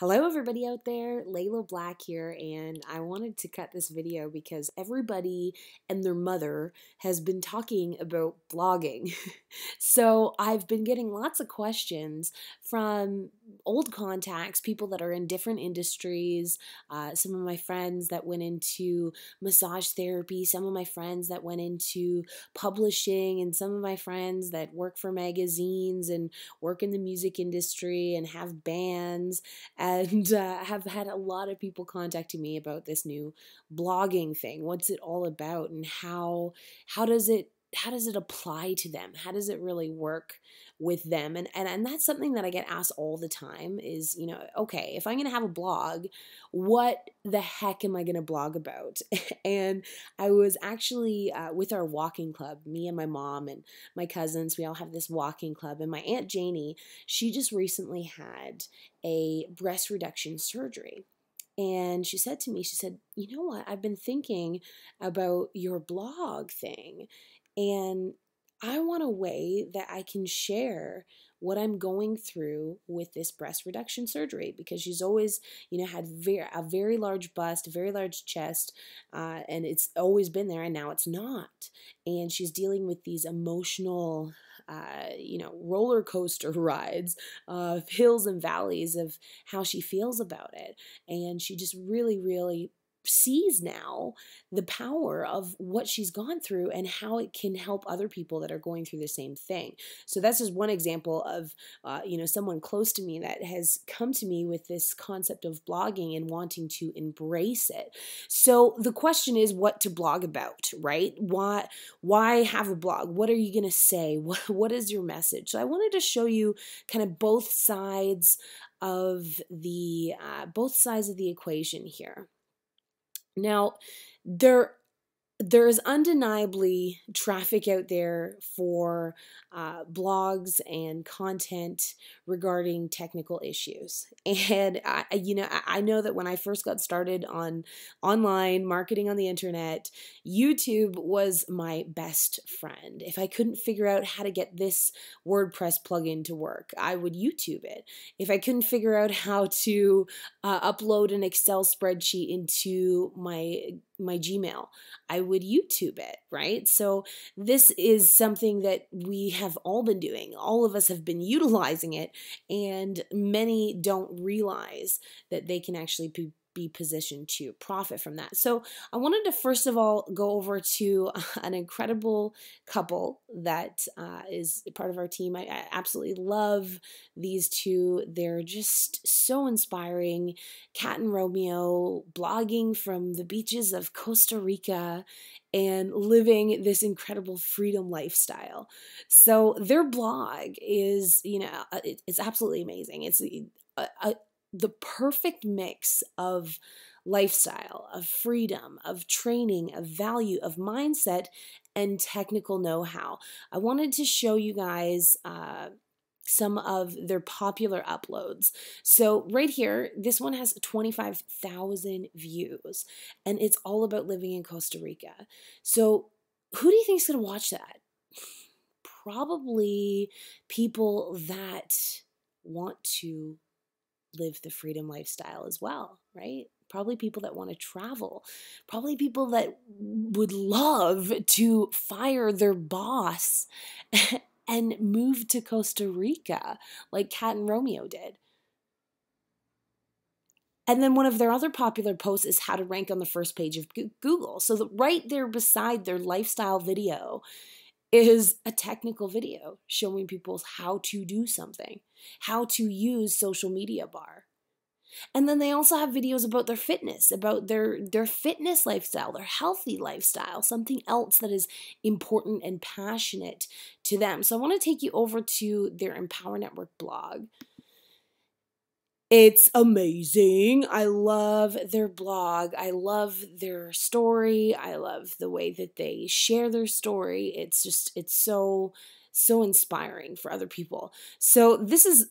Hello everybody out there, Layla Black here, and I wanted to cut this video because everybody and their mother has been talking about blogging. So I've been getting lots of questions from old contacts, people that are in different industries, some of my friends that went into massage therapy, some of my friends that went into publishing, and some of my friends that work for magazines and work in the music industry and have bands and have had a lot of people contacting me about this new blogging thing. What's it all about, and how does it apply to them? How does it really work with them? And that's something that I get asked all the time is, okay, if I'm going to have a blog, what the heck am I going to blog about? And I was actually with our walking club, me and my mom and my cousins, we all have this walking club, and my Aunt Janie, she just recently had a breast reduction surgery. And she said to me, she said, you know what, I've been thinking about your blog thing, and I want a way that I can share what I'm going through with this breast reduction surgery, because she's always, had a very large bust, a very large chest, and it's always been there, and now it's not. And she's dealing with these emotional, roller coaster rides of hills and valleys of how she feels about it. And she just really, really sees now the power of what she's gone through and how it can help other people that are going through the same thing. So that's just one example of, someone close to me that has come to me with this concept of blogging and wanting to embrace it. So the question is what to blog about, right? Why have a blog? What are you going to say? What is your message? So I wanted to show you kind of both sides of the equation here. Now, there is undeniably traffic out there for blogs and content regarding technical issues. And I know that when I first got started on online marketing on the internet, YouTube was my best friend. If I couldn't figure out how to get this WordPress plugin to work, I would YouTube it. If I couldn't figure out how to upload an Excel spreadsheet into my Gmail, I would YouTube it, right? So this is something that we have all been doing. All of us have been utilizing it, and many don't realize that they can actually be positioned to profit from that. So I wanted to first of all go over to an incredible couple that is part of our team. I absolutely love these two. They're just so inspiring. Kat and Romeo, blogging from the beaches of Costa Rica and living this incredible freedom lifestyle. So their blog is, it's absolutely amazing. It's the perfect mix of lifestyle, of freedom, of training, of value, of mindset, and technical know-how. I wanted to show you guys some of their popular uploads. So right here, this one has 25,000 views, and it's all about living in Costa Rica. So who do you think is going to watch that? Probably people that want to live the freedom lifestyle as well, right? Probably people that want to travel. Probably people that would love to fire their boss and move to Costa Rica like Kat and Romeo did. And then one of their other popular posts is how to rank on the first page of Google. So right there beside their lifestyle video is a technical video showing people how to do something, how to use social media bar. And then they also have videos about their fitness, about their fitness lifestyle, their healthy lifestyle, something else that is important and passionate to them. So I want to take you over to their Empower Network blog. It's amazing. I love their blog. I love their story. I love the way that they share their story. It's so inspiring for other people. So this is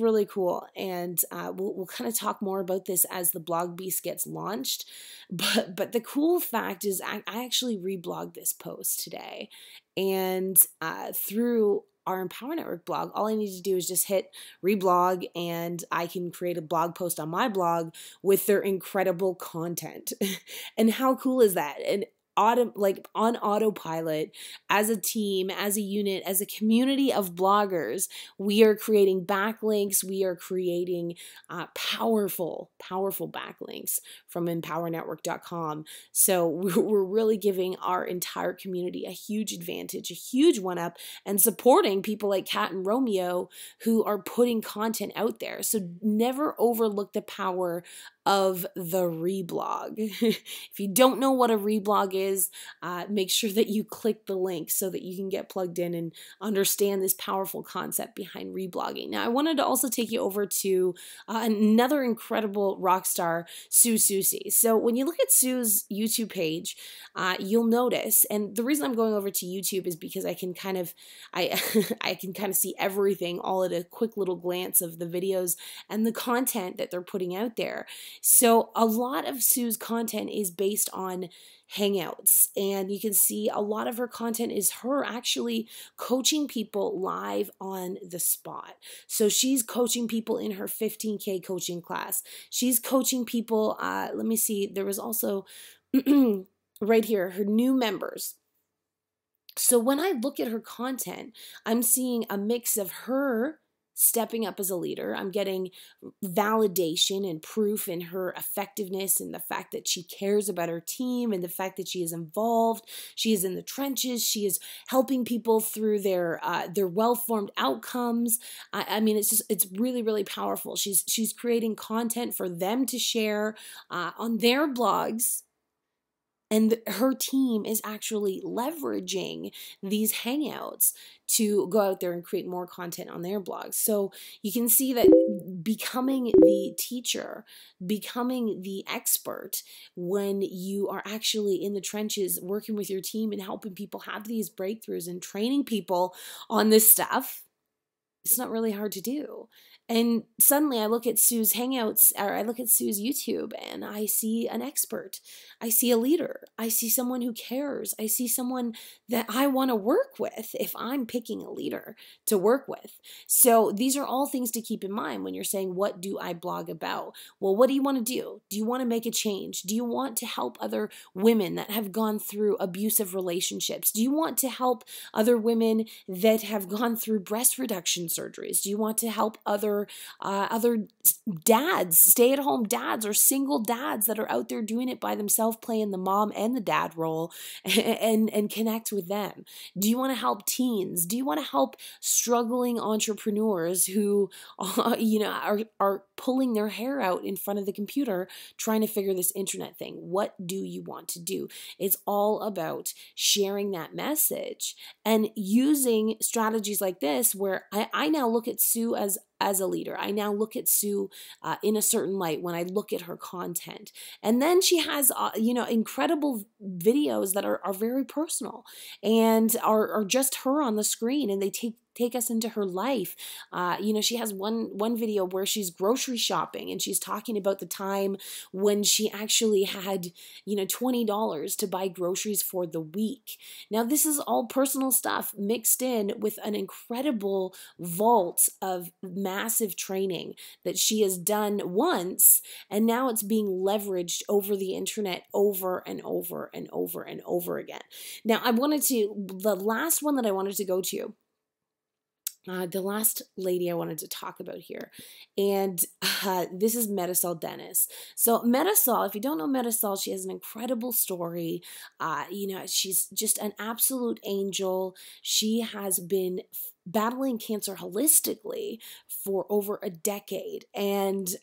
really cool, and we'll kind of talk more about this as the Blog Beast gets launched. But the cool fact is I actually reblogged this post today, and through our Empower Network blog, all I need to do is just hit reblog and I can create a blog post on my blog with their incredible content. And how cool is that? And like on autopilot, as a team, as a unit, as a community of bloggers, we are creating backlinks. We are creating powerful backlinks from empowernetwork.com. So we're really giving our entire community a huge advantage, a huge one up, and supporting people like Kat and Romeo who are putting content out there. So never overlook the power of the reblog. If you don't know what a reblog is, make sure that you click the link so that you can get plugged in and understand this powerful concept behind reblogging. Now, I wanted to also take you over to another incredible rock star, Sue Susie. So when you look at Sue's YouTube page, you'll notice, and the reason I'm going over to YouTube is because I can kind of, I can kind of see everything all at a quick little glance of the videos and the content that they're putting out there. So a lot of Sue's content is based on Hangouts, and you can see a lot of her content is her actually coaching people live on the spot. So she's coaching people in her 15K coaching class. She's coaching people, let me see, there was also right here, her new members. So when I look at her content, I'm seeing a mix of her stepping up as a leader. I'm getting validation and proof in her effectiveness and the fact that she cares about her team and the fact that she is involved. She is in the trenches. She is helping people through their well-formed outcomes. I mean, it's really, really powerful. She's creating content for them to share on their blogs. And her team is actually leveraging these Hangouts to go out there and create more content on their blogs. So you can see that becoming the teacher, becoming the expert, when you are actually in the trenches working with your team and helping people have these breakthroughs and training people on this stuff, it's not really hard to do. And suddenly I look at Sue's Hangouts, or I look at Sue's YouTube, and I see an expert. I see a leader. I see someone who cares. I see someone that I want to work with if I'm picking a leader to work with. So these are all things to keep in mind when you're saying, what do I blog about? Well, what do you want to do? Do you want to make a change? Do you want to help other women that have gone through abusive relationships? Do you want to help other women that have gone through breast reduction surgeries? Do you want to help other dads, stay-at-home dads or single dads that are out there doing it by themselves, playing the mom and the dad role, and connect with them? Do you want to help teens? Do you want to help struggling entrepreneurs who are pulling their hair out in front of the computer trying to figure this internet thing? What do you want to do? It's all about sharing that message and using strategies like this, where I now look at Sue as a leader. I now look at Sue in a certain light when I look at her content. And then she has, incredible videos that are very personal and are just her on the screen, and they take us into her life. She has one video where she's grocery shopping and she's talking about the time when she actually had, $20 to buy groceries for the week. Now, this is all personal stuff mixed in with an incredible vault of massive training that she has done once, and now it's being leveraged over the internet over and over and over and over again. Now, the last one that I wanted to go to, the last lady I wanted to talk about here, and this is Metasol Dennis. So Metasol, if you don't know Metasol, she has an incredible story. She's just an absolute angel. She has been battling cancer holistically for over a decade, and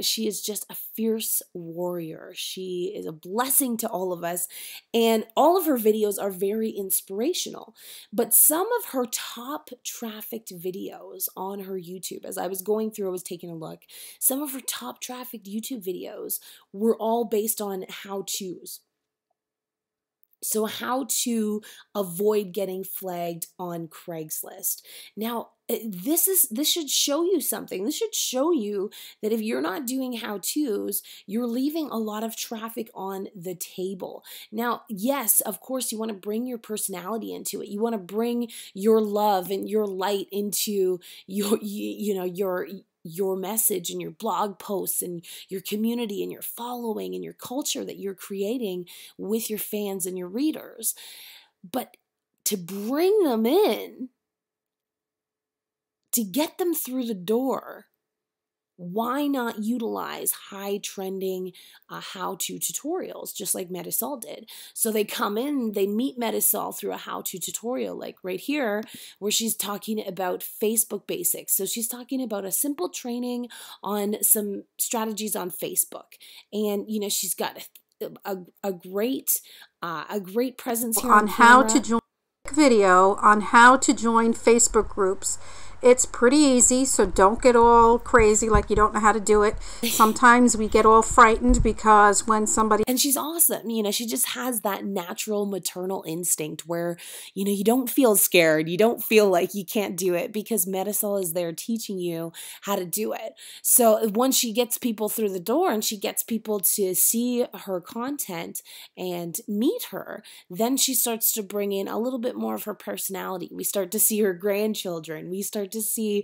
she is just a fierce warrior. She is a blessing to all of us, and all of her videos are very inspirational. But some of her top trafficked videos on her YouTube, as I was going through, I was taking a look, some of her top trafficked YouTube videos were all based on how-tos. So how to avoid getting flagged on Craigslist. Now, this should show you something. This should show you that if you're not doing how-tos, you're leaving a lot of traffic on the table. Now, yes, of course, you want to bring your personality into it. You want to bring your love and your light into your message and your blog posts and your community and your following and your culture that you're creating with your fans and your readers. But to bring them in, to get them through the door, why not utilize high trending how-to tutorials just like Metasol did? So they come in, they meet Metasol through a how-to tutorial, like right here, where she's talking about Facebook basics. So she's talking about a simple training on some strategies on Facebook. And, you know, she's got a great presence here on how camera. to join video on how to join Facebook groups. It's pretty easy, so don't get all crazy like you don't know how to do it. Sometimes we get all frightened because when somebody... And she's awesome. You know, she just has that natural maternal instinct where, you know, you don't feel scared. You don't feel like you can't do it because Metasol is there teaching you how to do it. So once she gets people through the door and she gets people to see her content and meet her, then she starts to bring in a little bit more of her personality. We start to see her grandchildren. We start to see,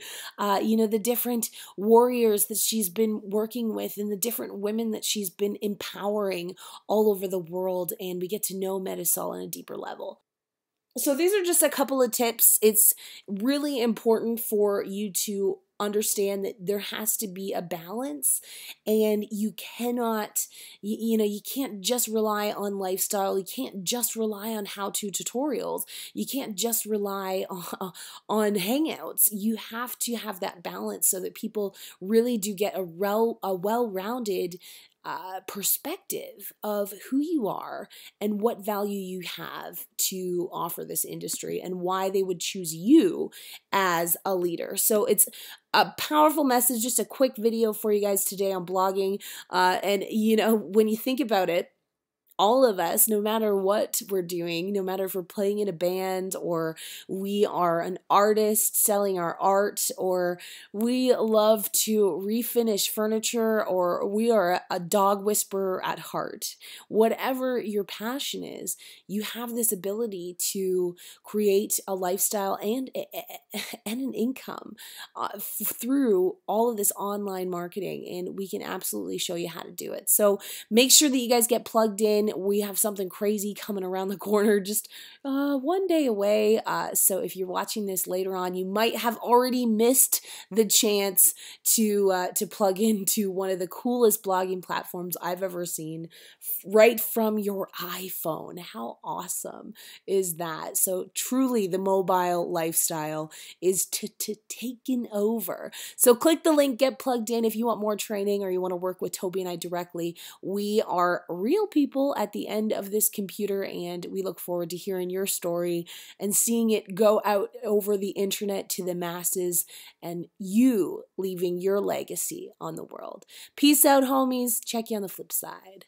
you know, the different warriors that she's been working with and the different women that she's been empowering all over the world. And we get to know Metasol on a deeper level. So these are just a couple of tips. It's really important for you to understand that there has to be a balance, and you cannot, you can't just rely on lifestyle. You can't just rely on how-to tutorials. You can't just rely on hangouts. You have to have that balance so that people really do get a well-rounded perspective of who you are and what value you have to offer this industry and why they would choose you as a leader. So it's a powerful message, just a quick video for you guys today on blogging. And, you know, when you think about it, all of us, no matter what we're doing, no matter if we're playing in a band or we are an artist selling our art or we love to refinish furniture or we are a dog whisperer at heart, whatever your passion is, you have this ability to create a lifestyle and an income through all of this online marketing, and we can absolutely show you how to do it. So make sure that you guys get plugged in. We have something crazy coming around the corner, just one day away. So if you're watching this later on, you might have already missed the chance to plug into one of the coolest blogging platforms I've ever seen, right from your iPhone. How awesome is that? So truly, the mobile lifestyle is taken over. So click the link, get plugged in if you want more training or you want to work with Toby and I directly. We are real people at the end of this computer, and we look forward to hearing your story and seeing it go out over the internet to the masses and you leaving your legacy on the world. Peace out, homies. Check you on the flip side.